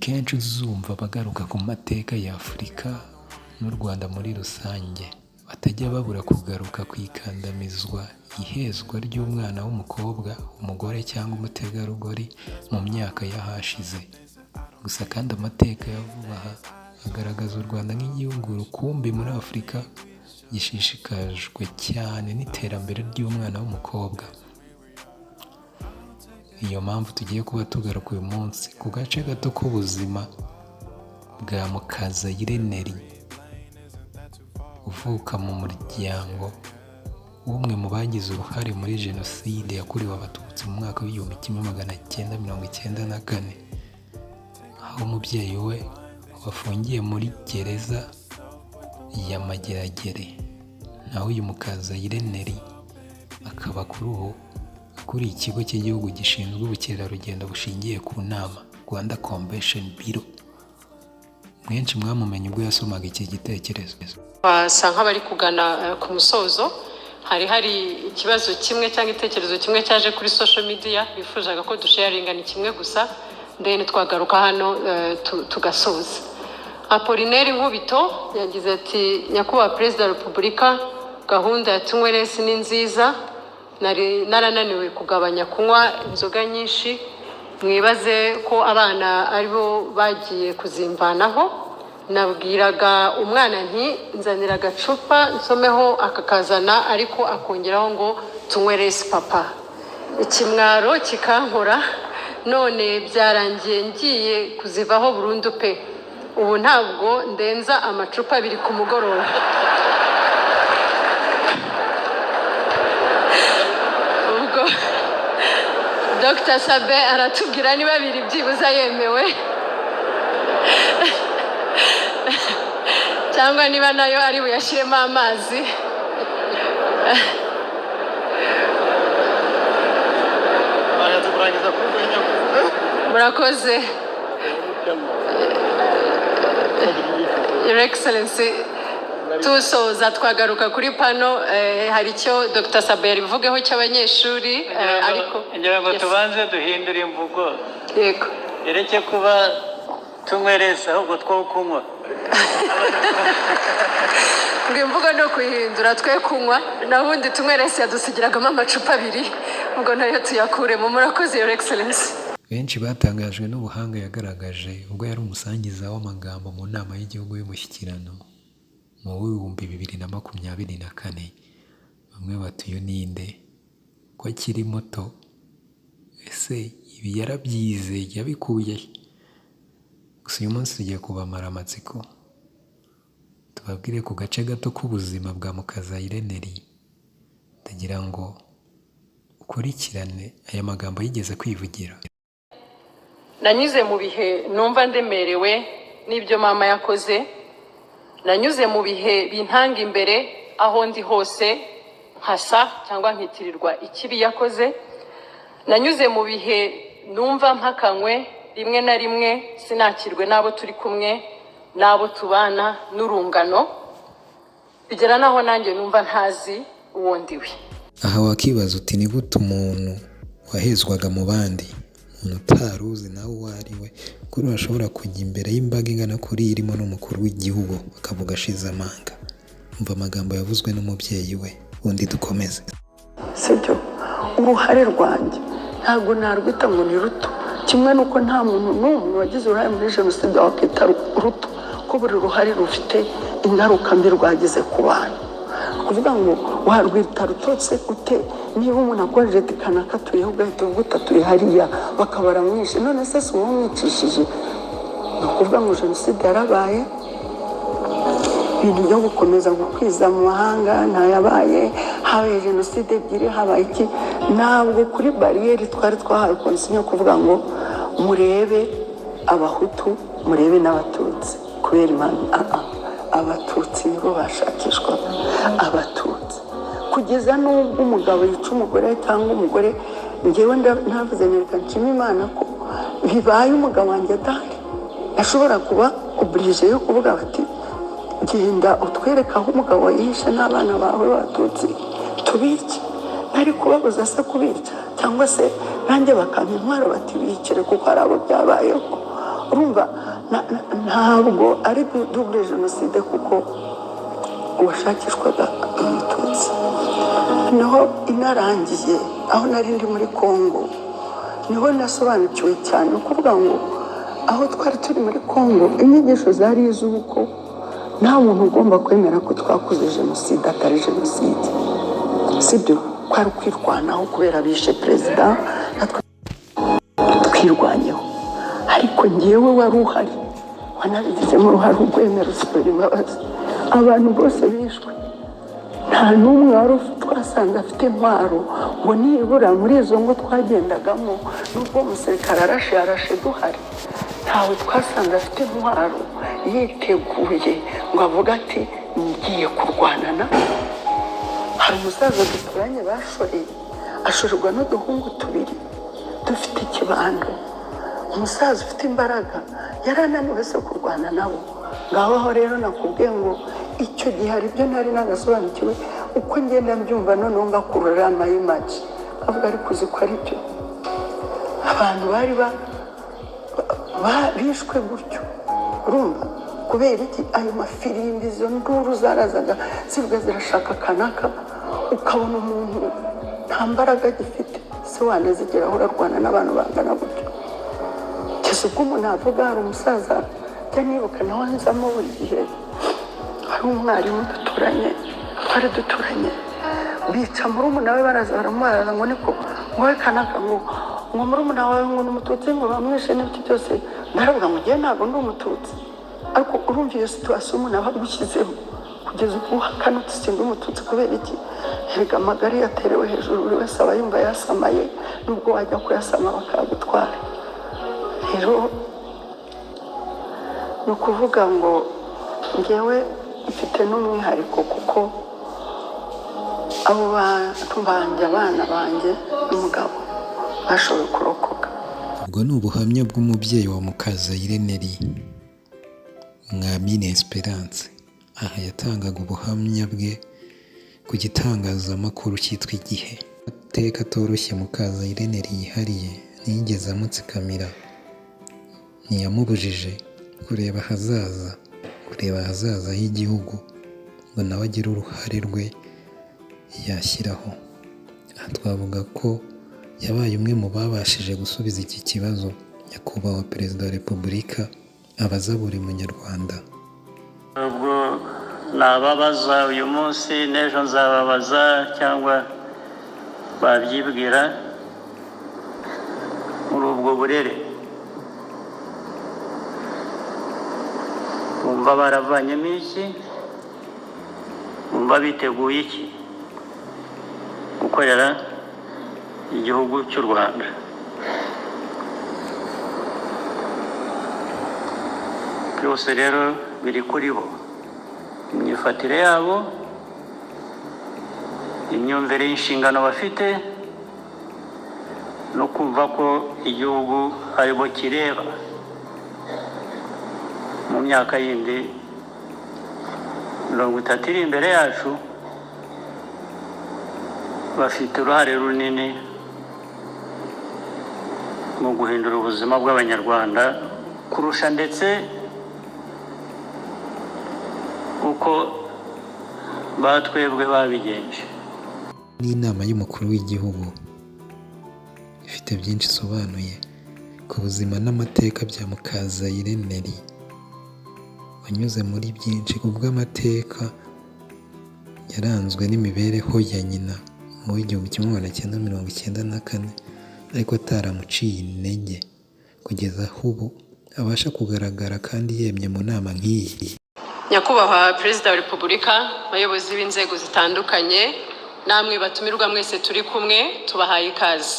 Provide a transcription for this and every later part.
kenshi uzumva bagaruka ku mateka ya Afurika n'u Rwanda muri rusange batajya babura kugaruka ku ikandamizwa ihezwa ry'umwana w'umukobwa, umugore cyangwa umutegarugori mu myaka y'ahashize. Gusa kandi amateka ya vuba aha agaragaza u Rwanda nk'igihugu rukumbi muri Afurika gishishikajwe cyane n'iterambere ry'umwana w'umukobwa. Iyo mpamvu tugiye kuba tugaruka uyu munsi ku gace gato k'ubuzima bwa Mukazayire Neri, uvuka mu muryango w'umwe mu bagize uruhare muri Jenoside yakorewe Abatutsi mu mwaka w'1994, aho umubyeyi we wafungiye muri gereza ya Mageragere. Naho uyu Mukazayire Neri akaba kuri ubu akuriye ikigo cy'igihugu gishinzwe ubukerarugendo bushingiye ku nama, Rwanda Convention Bureau. Mwenshi mwamumenye ubwo yasomaga iki gitekerezo. Basa nk'abari kugana ku musozo. Hari ikibazo kimwe cyangwa igitekerezo kimwe cyaje kuri social media bifuzaga ko dusharinga ni kimwe gusa, then twagaruka hano tugasoza. Apollinaire Nkubito yagize ati: Nyakubahwa Perezida wa Repubulika, gahunda ya Tunyweresi ni nziza. Narananiwe kugabanya kunywa inzoga nyinshi. Mwibaze ko abana aribo bagiye kuzimbanaho. Nabwiraga umwana nti nzanira agacupa nsomeho akakazana, ariko akongeraho ngo Tunyweresi papa. Ikimwaro kikankora, none byarangiye ngiye kuzivaho burundu pe. Ubu ntabwo ndenza amacupa 2 ku mugoroba. Ubwo Dr. Sabe aratubwira niba 2 byibuza yemewe cyangwa niba nayo ari buyashyiremo amazi. Murakoze. Your Excellency, tusoza twagaruka kuri pano. Hari icyo Dr. Sabe yarivugeho cy'abanyeshuri, ariko ngira ngo tubanze duhindure imvugo. Yego. Yereke kuba Tunyweresi ahubwo two kunywa. Ngo imvugo no kuyihindura twe kunywa, nahundi Tunyweresi yadusigiragamo amacupa 2, ubwo nayo tuyakuremo. Murakoze Your Excellency. Benshi batangajwe n'ubuhanga yagaragaje ubwo yari umusangiza w'amagambo mu nama y'igihugu y'umushyikirano mu 2024. Bamwe batuye ninde ko akiri muto, ese ibi yarabyize yabikuye? Gusa uyu munsi tugiye kubamara amatsiko tubabwire ku gace gato k'ubuzima bwa Mukazayire Neri. Ndagira ngo ukurikirane aya magambo yigeze kwivugira. Nanyuze mu bihe numva ndemerewe n'ibyo mama yakoze. Nanyuze mu bihe bintanga imbere aho ndi hose nkasa cyangwa nkitirirwa ikibi yakoze. Nanyuze mu bihe numva mpakanywe rimwe na rimwe, sinakirwe n'abo turi kumwe, n'abo tubana n'urungano, bigera naho nanjye numva ntazi uwo ndiwe. Aha wakibaza uti ni gute umuntu wahezwaga mu bandi, umuntu utaruzi nawe uwo ari we, kuri urashobora kujya imbere y'imbaga ingana kuri irimo n'umukuru w'igihugu akavuga ashize amanga? Umva amagambo yavuzwe n'umubyeyi we, undi dukomeze. Sibyo, uruhare rwanjye ntabwo narwita ngo ni ruto, kimwe nuko nta muntu n'umwe wagize uruhare muri Jenoside wakwita ruto, ko buri ruhare rufite ingaruka mbi rwagize ku bantu. Kuvuga ngo warwita rutotse ute niba umuntu akojeje tikana katuyeho ugahita uvuga utatuye hariya bakabara mwinshi, none se si uwo mwicishije? Ni ukuvuga ngo Jenoside yarabaye, ibintu byo gukomeza gukwiza mu mahanga ntayabaye. Habaye Jenoside 2, habaye iki? Ntabwo kuri bariyeri twari twahawe konsiyo kuvuga ngo murebe abahutu murebe n'abatutsi kubera impamvu. Abatutsi nibo bashakishwa, abatutsi kugeza n'ubwo umugabo yica umugore cyangwa umugore. Ngewe ntavuze nereka nshima Imana ko bibaye umugabo wanjye adahari, ashobora kuba oblige yo kuvuga bati genda utwereka aho umugabo yihishe n'abana bawe b'abatutsi tubice. Ntari kubabuza se kubica, cyangwa se nanjye bakampa intwaro bati bikire kuko ari abo byabayeho. urumva ntabwo ari double jenoside kuko uwashakishwaga umututsi. Noneho inarangiye aho nari ndi muri Congo niho nasobanukiwe cyane ukuvuga ngo aho twari turi muri Congo inyigisho zari iz'uko nta muntu ugomba kwemera ko twakoze jenoside atari jenoside, sibyo kwari kwirwanaho kubera bishe perezida natwe twirwanyeho. Ariko ngewe wari uhari wanabigizemo uruhare urwemera usubira imbabazi. Abantu bose bishwe nta n'umwe wari twasanze afite intwaro ngo nibura muri izo ngo twagendagamo n'ubwo umusirikare yarashe duhari ntawe twasanze afite intwaro yiteguye ngo avuga ati ngiye kurwanana. Hari umusaza duturanye bashoreye ashorerwa n'uduhungu tubiri dufite ikibando. Umusaza ufite imbaraga yarananiwe se kurwana nabo. Ngaho rero nakubwiye ngo icyo gihe hari ibyo nari nagasobanukiwe uko ngenda mbyumva noneho ngakurura amayimaji avuga ariko uzi ko ari byo abantu bari bishwe gutyo. Urumva kubera iki ayo mafirimbi izo nduru zarazaga zivuga zirashaka kanaka ukabona umuntu nta mbaraga agifite se wanazigeraho urarwana n'abantu bangana gutyo. Kese ubwo umuntu avuga hari umusaza jya nibuka nawe nzamo buri gihe hari umwarimu twari duturanye bica murumuna we baraza baramubaza ngo niko wowe kanaka ngo murumuna wawe ngo ni umututsi ngo bamwishe n'ibiti byose. Ndaravuga ngo ngewe ntabwo ndi umututsi. Ariko urumva iyo situwasiyo umuntu aba agushyizeho kugeza ubwo uhakana utsinda umututsi kubera iki? Erega amagari yaterewe hejuru buri wese aba yumva yasamaye nubwo wajya kuyasama bakagutwara. Rero ni ukuvuga ngo ngewe mfite n'umwihariko kuko abo bantu banjye abana banjye n'umugabo bashoboye kurokoka. Ubwo ni ubuhamya bw'umubyeyi wa Mukazayire Neri Mwamini Esperance. Aha yatangaga ubuhamya bwe ku gitangazamakuru cyitwa Igihe. Amateka atoroshye Mukazayire Neri yihariye ntiyigeze amutsikamira, ntiyamubujije kureba ahazaza h'igihugu ngo nawe agire uruhare rwe yashyiraho. Aha twavuga ko yabaye umwe mu babashije gusubiza iki kibazo nyakubahwa Perezida wa Repubulika abaza buri munyarwanda. Ubwo nababaza uyu munsi n'ejo nzababaza cyangwa babyibwira muri ubwo burere bumva baravanyemo iki, bumva biteguye iki gukorera igihugu cy'u Rwanda. Byose rero biri kuri bo, imyifatire yabo, imyumvire y'inshingano bafite no kumva ko igihugu aribo kireba mu myaka yindi 30 iri imbere yacu. Bafite uruhare runini mu guhindura ubuzima bw'Abanyarwanda kurusha ndetse uko batwebwe babigenje. N'inama y'umukuru w'igihugu ifite byinshi isobanuye ku buzima n'amateka bya Mukazayire Neri wanyuze muri byinshi kubw'amateka yaranzwe n'imibereho ya nyina mu 1994 ariko ataramuciye intege kugeza aho ubu abasha kugaragara kandi yemye mu nama nk'iyi. Nyakubahwa Perezida wa Repubulika, abayobozi b'inzego zitandukanye, namwe batumirwa mwese turi kumwe, tubahaye ikaze.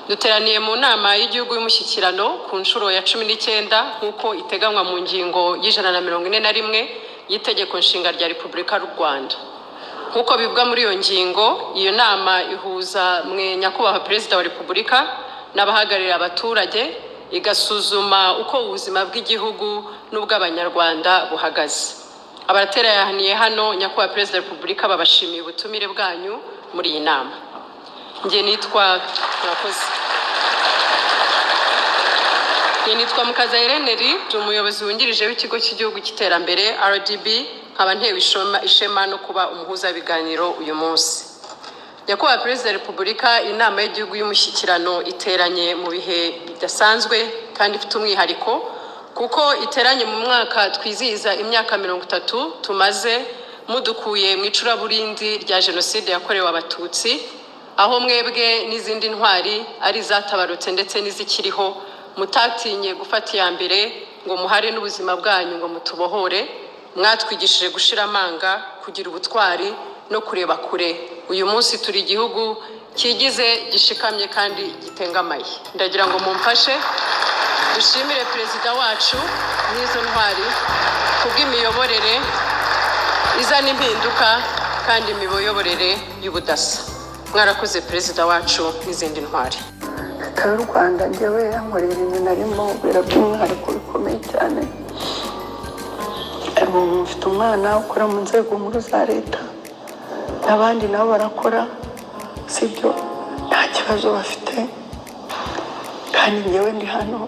Duteraniye mu nama y'igihugu y'umushyikirano ku nshuro ya 19 nk'uko iteganywa mu ngingo y'141 y'itegeko nshinga rya Repubulika y'u Rwanda. Nk'uko bivuga muri iyo ngingo, iyo nama ihuza mwe Nyakubahwa Perezida wa Repubulika n'abahagararira abaturage, igasuzuma uko ubuzima bw'igihugu n'ubw'Abanyarwanda buhagaze. Abateraniye hano Nyakubahwa Perezida wa Repubulika babashimiye ubutumire bwanyu muri iyi nama. Nge nitwa Murakoze. Nitwa Mukaza Irene, ndi umuyobozi wungirije w'ikigo cy'igihugu cy'iterambere RDB, nkaba ntewe ishema no kuba umuhuza biganiro uyu munsi. Nyakubahwa Perezida wa Repubulika, inama y'igihugu y'umushyikirano iteranye mu bihe bidasanzwe kandi ifite umwihariko, kuko iteranye mu mwaka twizihiza imyaka 30 tumaze mudukuye mu icuraburindi rya Jenoside yakorewe Abatutsi, aho mwebwe n'izindi ntwari ari zatabarutse ndetse n'izikiriho mutatinye gufata iya mbere ngo muhare n'ubuzima bwanyu ngo mutubohore. Mwatwigishije gushira amanga, kugira ubutwari no kureba kure. Uyu munsi turi igihugu kigize gishikamye kandi gitengamaye. Ndagira ngo mumfashe dushimire Perezida wacu n'izo ntwari kubw'imiyoborere izana impinduka kandi imiyoborere y'ubudasa. Mwarakoze Perezida wacu n'izindi ntwari. Leta y'u Rwanda njyewe yankorera ibintu narimo bira by'umwihariko bikomeye cyane. Mfite umwana ukora mu nzego nkuru za leta, n'abandi nabo barakora, sibyo nta kibazo bafite, kandi njyewe ndi hano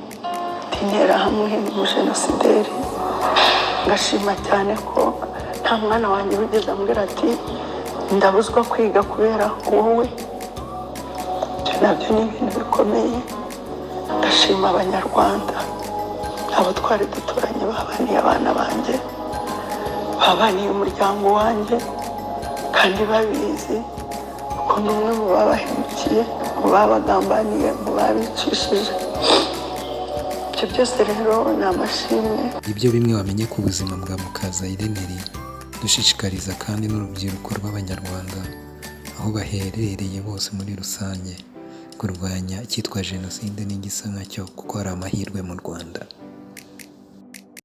intera hamwe n'umujenosideri. Ngashima cyane ko nta mwana wanjye wigeze ambwira ati ndabuzwa kwiga kubera wowe. Nabyo ni ibintu bikomeye. Ndashima Abanyarwanda, abo twari duturanye babaniye abana banjye, babaniye umuryango wanjye, kandi babizi ko ndi umwe mu babahemukiye, mu babagambaniye, mu babicishije. Ibyo byose rero ni amashimwe. Ibyo bimwe wamenye ku buzima bwa Mukaza Irene, dushishikariza kandi n'urubyiruko rw'Abanyarwanda aho baherereye bose muri rusange kurwanya icyitwa Jenoside n'igisa nkacyo, kuko hari amahirwe mu Rwanda.